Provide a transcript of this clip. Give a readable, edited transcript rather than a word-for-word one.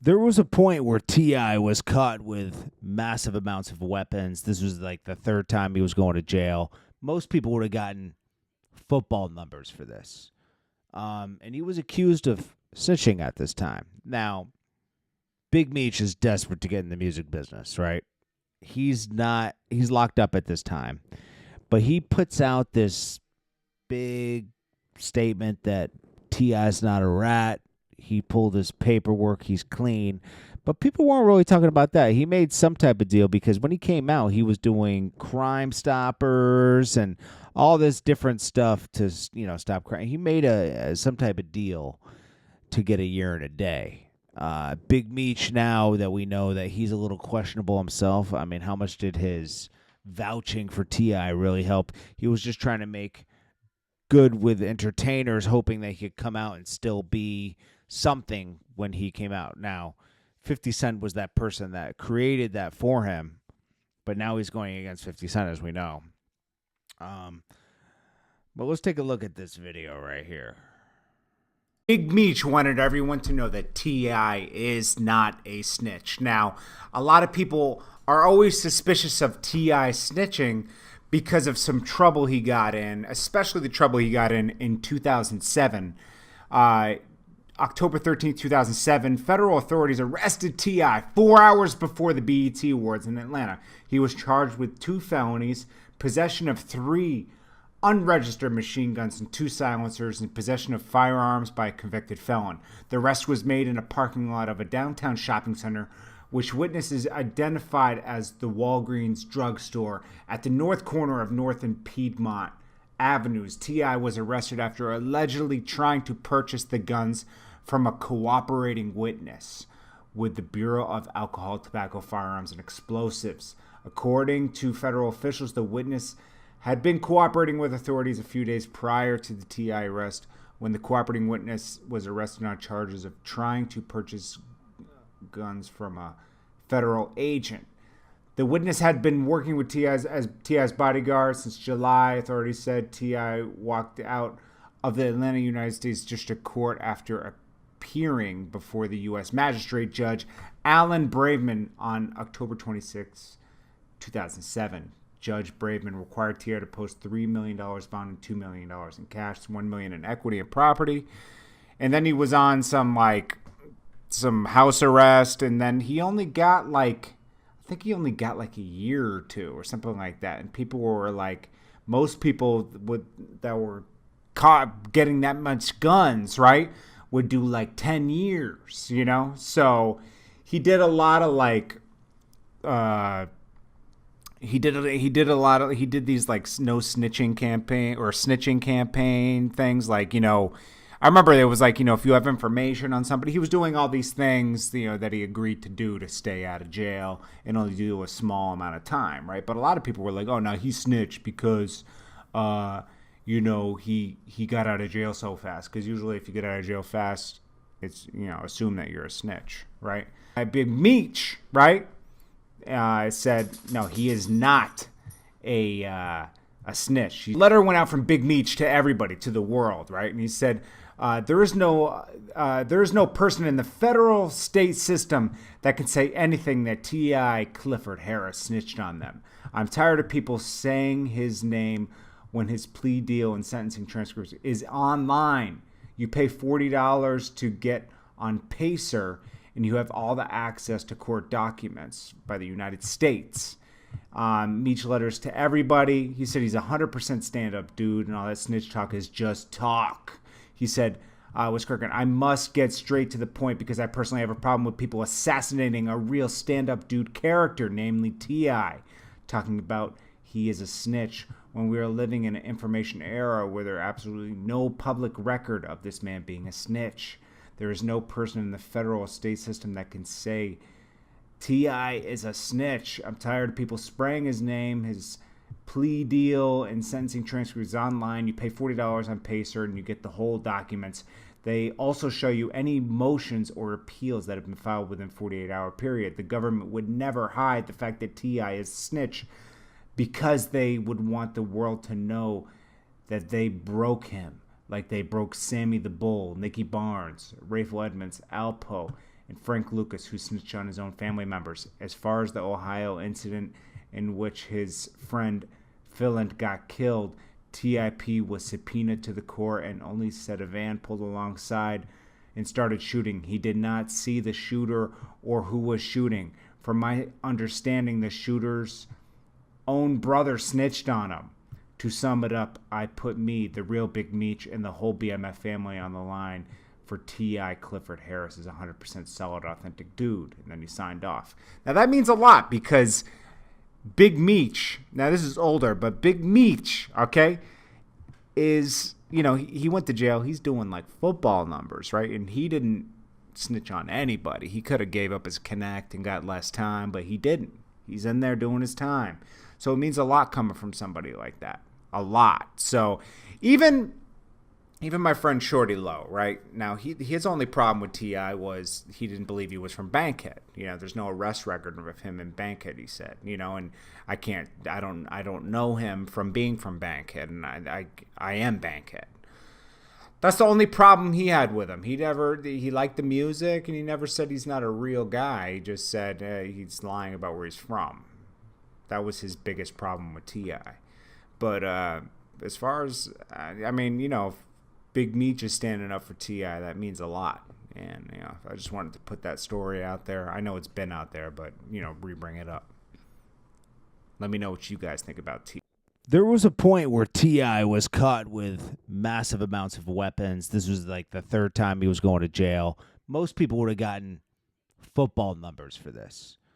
There was a point where T.I. was caught with massive amounts of weapons. This was like the third time he was going to jail. Most people would have gotten football numbers for this. And he was accused of snitching at this time. Now, Big Meech is desperate to get in the music business, right? He's locked up at this time. But he puts out this big statement that T.I.'s not a rat. He pulled his paperwork. He's clean. But people weren't really talking about that. He made some type of deal because when he came out, he was doing Crime Stoppers and all this different stuff to, stop crime. He made some type of deal to get a year and a day. Big Meech, now that we know that he's a little questionable himself, I mean, how much did his vouching for T.I. really help? He was just trying to make good with entertainers, hoping that he could come out and still be something when he came out. Now, 50 Cent was that person that created that for him, but now he's going against 50 Cent, as we know. But let's take a look at this video right here. Big Meech wanted everyone to know that T.I. is not a snitch. Now, a lot of people are always suspicious of T.I. snitching because of some trouble he got in, especially the trouble he got in 2007. October 13th, 2007, federal authorities arrested T.I. 4 hours before the BET Awards in Atlanta. He was charged with 2 felonies, possession of 3 unregistered machine guns and 2 silencers, and possession of firearms by a convicted felon. The arrest was made in a parking lot of a downtown shopping center, which witnesses identified as the Walgreens drugstore at the north corner of North and Piedmont Avenues. T.I. was arrested after allegedly trying to purchase the guns from a cooperating witness with the Bureau of Alcohol, Tobacco, Firearms, and Explosives. According to federal officials, the witness had been cooperating with authorities a few days prior to the T.I. arrest when the cooperating witness was arrested on charges of trying to purchase guns from a federal agent. The witness had been working with T.I.'s bodyguard since July. Authorities said T.I. walked out of the Atlanta United States District Court after appearing before the U.S. Magistrate Judge Alan Braverman on October 26, 2007. Judge Braverman required T.I. to post $3 million bond and $2 million in cash, $1 million in equity and property. And then he was on some house arrest, and then he only got I think he only got a year or 2 or something like that. And people were most people that were caught getting that much guns, right, would do 10 years, So he did a lot of he did these no snitching campaign or snitching campaign things, I remember it was if you have information on somebody, he was doing all these things, that he agreed to do to stay out of jail and only do a small amount of time, right? But a lot of people were like, oh, no, he snitched because, he got out of jail so fast. Because usually if you get out of jail fast, it's, assume that you're a snitch, right? Big Meech, right, said, no, he is not a snitch. The letter went out from Big Meech to everybody, to the world, right? And he said, there is no person in the federal state system that can say anything that T.I. Clifford Harris snitched on them. I'm tired of people saying his name when his plea deal and sentencing transcripts is online. You pay $40 to get on Pacer, and you have all the access to court documents by the United States. Meech letters to everybody. He said he's 100% stand-up dude, and all that snitch talk is just talk. He said, was Kirkland, I must get straight to the point because I personally have a problem with people assassinating a real stand-up dude character, namely T.I. Talking about he is a snitch when we are living in an information era where there are absolutely no public record of this man being a snitch. There is no person in the federal state system that can say T.I. is a snitch. I'm tired of people spraying his name, his plea deal, and sentencing transcripts online. You pay $40 on Pacer, and you get the whole documents. They also show you any motions or appeals that have been filed within 48-hour period. The government would never hide the fact that T.I. is a snitch because they would want the world to know that they broke him, like they broke Sammy the Bull, Nicky Barnes, Rayful Edmonds, Alpo, and Frank Lucas, who snitched on his own family members. As far as the Ohio incident in which his friend Philent got killed, TIP was subpoenaed to the court and only said a van pulled alongside and started shooting. He did not see the shooter or who was shooting. From my understanding, the shooter's own brother snitched on him. To sum it up, I put me, the real Big Meech, and the whole BMF family on the line for T.I. Clifford Harris is 100% solid, authentic dude. And then he signed off. Now that means a lot because Big Meech, now this is older, but Big Meech, okay, is, you know, he went to jail. He's doing like football numbers, right? And he didn't snitch on anybody. He could have gave up his connect and got less time, but he didn't. He's in there doing his time. So it means a lot coming from somebody like that. A lot. So even my friend Shorty Lowe, right? Now, his only problem with T.I. was he didn't believe he was from Bankhead. You know, there's no arrest record of him in Bankhead, he said. You know, and I don't know him from being from Bankhead, and I am Bankhead. That's the only problem he had with him. He liked the music, and he never said he's not a real guy. He just said he's lying about where he's from. That was his biggest problem with T.I. But as far as, I mean, you know, if Big Meech is standing up for T.I., that means a lot. And, you know, I just wanted to put that story out there. I know it's been out there, but, you know, re-bring it up. Let me know what you guys think about T.I. There was a point where T.I. was caught with massive amounts of weapons. This was like the third time he was going to jail. Most people would have gotten football numbers for this.